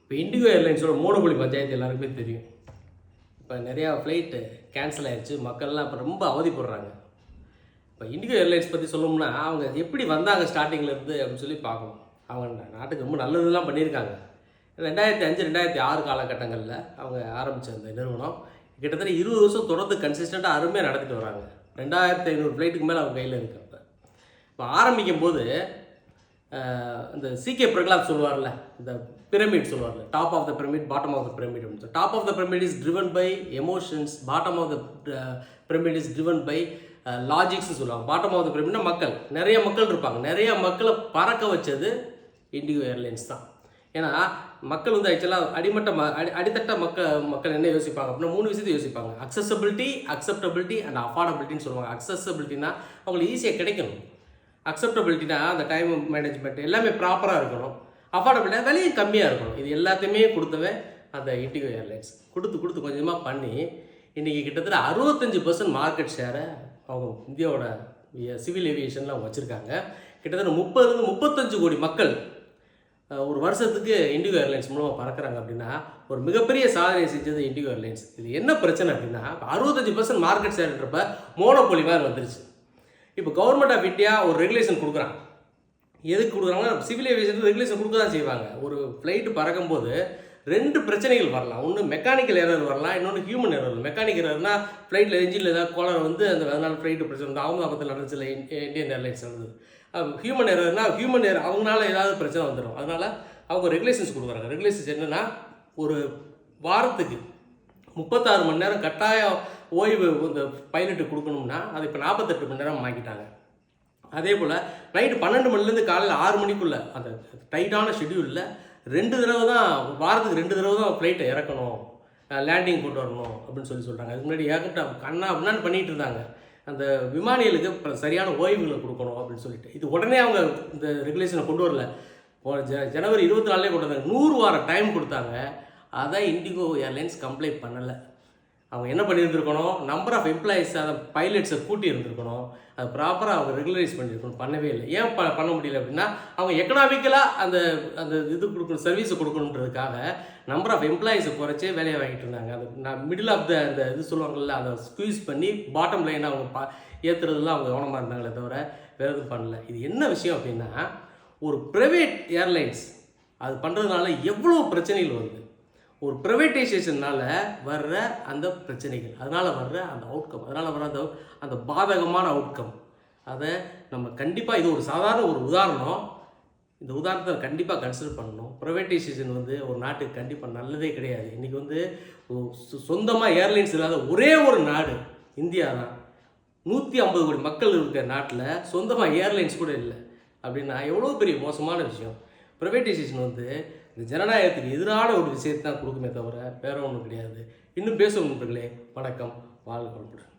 இப்போ indigo ஏர்லைன்ஸோட monopoly panchayat எல்லாருக்குமே தெரியும். இப்போ நிறையா ஃப்ளைட்டு கேன்சல் ஆகிடுச்சு, மக்கள்லாம் இப்போ ரொம்ப அவதிப்படுறாங்க. இப்போ இண்டிகோ ஏர்லைன்ஸ் பற்றி சொல்லணும்னா அவங்க எப்படி வந்தாங்க ஸ்டார்டிங்லேருந்து அப்படின்னு சொல்லி பார்க்கணும். அவங்க நாட்டுக்கு ரொம்ப நல்லதுலாம் பண்ணியிருக்காங்க. 2005 2006 காலகட்டங்களில் அவங்க ஆரம்பித்த அந்த நிறுவனம் கிட்டத்தட்ட 20 வருஷம் தொடர்ந்து கன்சிஸ்டண்ட்டாக அருமையாக நடத்திட்டு வராங்க. 2500 ஃப்ளைட்டுக்கு மேலே அவங்க கையில் இருக்கு. இப்போ ஆரம்பிக்கும் போது இந்த சிகே பிரகலாத் சொல்லுவார்ல, இந்த பிரமிட் சொல்லுவார்ல, top of the pyramid bottom of the pyramid அப்படின்னு சொல்லி. Top of the pyramid is driven by emotions, bottom of the pyramid is driven by லாஜிக்ஸ்னு சொல்லுவாங்க. பாட்டம் ஆஃப் த பிரமிட்னா மக்கள், நிறைய மக்கள் இருப்பாங்க. நிறைய மக்களை பறக்க வச்சது இண்டிகோ ஏர்லைன்ஸ் தான். ஏன்னா மக்கள் வந்து ஆக்சுவலாக அடித்தட்ட மக்கள் என்ன யோசிப்பாங்க அப்படின்னா 3 விஷயத்தை யோசிப்பாங்க. அக்சசபிலிட்டி, அக்செப்டபிலிட்டி அண்ட் அஃபோர்டபிலிட்டின்னு சொல்லுவாங்க. அக்சசபிலிட்டினா அவங்களுக்கு ஈஸியாக கிடைக்கணும். அக்செப்டபிலிட்டினா அந்த டைம் மேனேஜ்மெண்ட் எல்லாமே ப்ராப்பராக இருக்கணும். அஃபோர்டபிலிட்டினா விலையும் கம்மியாக இருக்கணும். இது எல்லாத்தையுமே கொடுத்தவன் அந்த இண்டிகோ ஏர்லைன்ஸ். கொடுத்து கொஞ்சமாக பண்ணி இன்றைக்கி கிட்டத்தட்ட 65% மார்க்கெட் ஷேரை அவங்க இந்தியாவோட சிவில் ஏவியேஷனில் அவங்க வச்சுருக்காங்க. கிட்டத்தட்ட 30-35 கோடி மக்கள் ஒரு வருஷத்துக்கு இண்டிகோ ஏர்லைன்ஸ் மூலமாக பறக்கிறாங்க. அப்படின்னா ஒரு மிகப்பெரிய சாதனை செஞ்சது இண்டிகோ ஏர்லைன்ஸ். இது என்ன பிரச்சனை அப்படின்னா 65% மார்க்கெட் ஷேர்ன்றப்ப மோனோபோலி மாதிரி வந்துருச்சு. இப்போ கவர்மெண்ட் ஆஃப் இந்தியா ஒரு ரெகுலேஷன் கொடுக்குறாங்க. எதுக்கு கொடுக்குறாங்கன்னா சிவில் ஏவியேஷன் ரெகுலேஷன் கொடுக்க தான் செய்வாங்க. ஒரு ஃப்ளைட்டு பறக்கும்போது 2 பிரச்சனைகள் வரலாம். ஒன்று மெக்கானிக்கல் எரர் வரலாம், இன்னொன்று ஹியூமன் எரர். மெக்கானிக்கல் எரர்னா ஃப்ளைட்டில் என்ஜினில் ஏதாவது கோளாறு வந்து அதனால் ஃப்ளைட்டு பிரச்சனை வந்து அகமதாபாத்தில் நடந்துச்சு, இந்தியன் ஏர்லைன்ஸ் நடந்தது. ஹியூமன் எரர்னா ஹியூமன் எரர் அவங்களால ஏதாவது பிரச்சனை வந்துடும். அதனால் அவங்க ரெகுலேஷன்ஸ் கொடுக்குறாங்க. ரெகுலேஷன்ஸ் என்னென்னா ஒரு வாரத்துக்கு 36 மணி நேரம் கட்டாய ஓய்வு இந்த பைலட்டுக்கு கொடுக்கணும்னா அது இப்போ 48 மணி நேரம் ஆக்கிட்டாங்க. அதே போல் நைட்டு 12 மணிலேருந்து காலையில் 6 மணிக்குள்ளே அந்த டைட்டான ஷெட்யூலில் 2 தடவை தான், வாரத்துக்கு 2 தடவை தான் ஃப்ளைட்டை இறக்கணும், லேண்டிங் கொண்டு வரணும் அப்படின்னு சொல்கிறாங்க. அதுக்கு முன்னாடி ஏகப்பட்ட கண்ணா அப்படின்னு பண்ணிகிட்டு இருந்தாங்க. அந்த விமானிகளுக்கு சரியான ஓய்வுகளை கொடுக்கணும் அப்படின்னு சொல்லிட்டு இது உடனே அவங்க இந்த ரெகுலேஷனை கொண்டு வரல. ஜனவரி 24 கொண்டு வந்தாங்க. 100 வாரம் டைம் கொடுத்தாங்க. அதை இண்டிகோ ஏர்லைன்ஸ் கம்ப்ளைண்ட் பண்ணலை. அவங்க என்ன பண்ணியிருந்துருக்கணும், நம்பர் ஆஃப் எம்ப்ளாயிஸ் அதை பைலட்ஸை கூட்டி இருந்திருக்கணும். அது ப்ராப்பராக அவங்க ரெகுலரைஸ் பண்ணியிருக்கணும். பண்ணவே இல்லை. ஏன் பண்ண முடியல அப்படின்னா அவங்க எக்கனாமிக்கலாக அந்த அந்த இது கொடுக்கணும், சர்வீஸை கொடுக்கணுன்றதுக்காக நம்பர் ஆஃப் எம்ப்ளாயிஸை குறைச்சே வேலையை வாங்கிட்டு இருந்தாங்க. அது நான் மிடில் ஆஃப் அந்த இது சொல்லுவாங்கள்ல, அதை ஸ்குவீஸ் பண்ணி பாட்டம் லைனை அவங்க ஏற்றுறதுலாம் அவங்க கவனமாக இருந்தாங்களே தவிர வேறு எதுவும் பண்ணல. இது என்ன விஷயம் அப்படின்னா ஒரு ப்ரைவேட் ஏர்லைன்ஸ் அது பண்ணுறதுனால எவ்வளோ பிரச்சனைகள் வருது. ஒரு ப்ரைவேட்டைசேஷனால் வர்ற அந்த பிரச்சனைகள், அதனால் வர்ற அந்த அவுட்கம், அதனால் வர்ற அந்த பாதகமான அவுட்கம், அதை நம்ம கண்டிப்பாக இது ஒரு சாதாரண ஒரு உதாரணம். இந்த உதாரணத்தை கண்டிப்பாக கன்சிடர் பண்ணணும். ப்ரைவேட்டைசேஷன் வந்து ஒரு நாட்டுக்கு கண்டிப்பாக நல்லதே கிடையாது. இன்றைக்கி வந்து சொந்தமாக ஏர்லைன்ஸ் இல்லாத ஒரே ஒரு நாடு இந்தியா தான். 150 கோடி மக்கள் இருக்கிற நாட்டில் சொந்தமாக ஏர்லைன்ஸ் கூட இல்லை அப்படின்னா எவ்வளோ பெரிய மோசமான விஷயம். ப்ரைவேட்டைசேஷன் வந்து இந்த ஜனநாயகத்துக்கு எதிரான ஒரு விஷயத்தை தான் கொடுக்குமே தவிர வேற ஒன்றும் கிடையாது. இன்னும் பேசுவோம் நண்பர்களே. வணக்கம், வாழ்க வளமுடன்.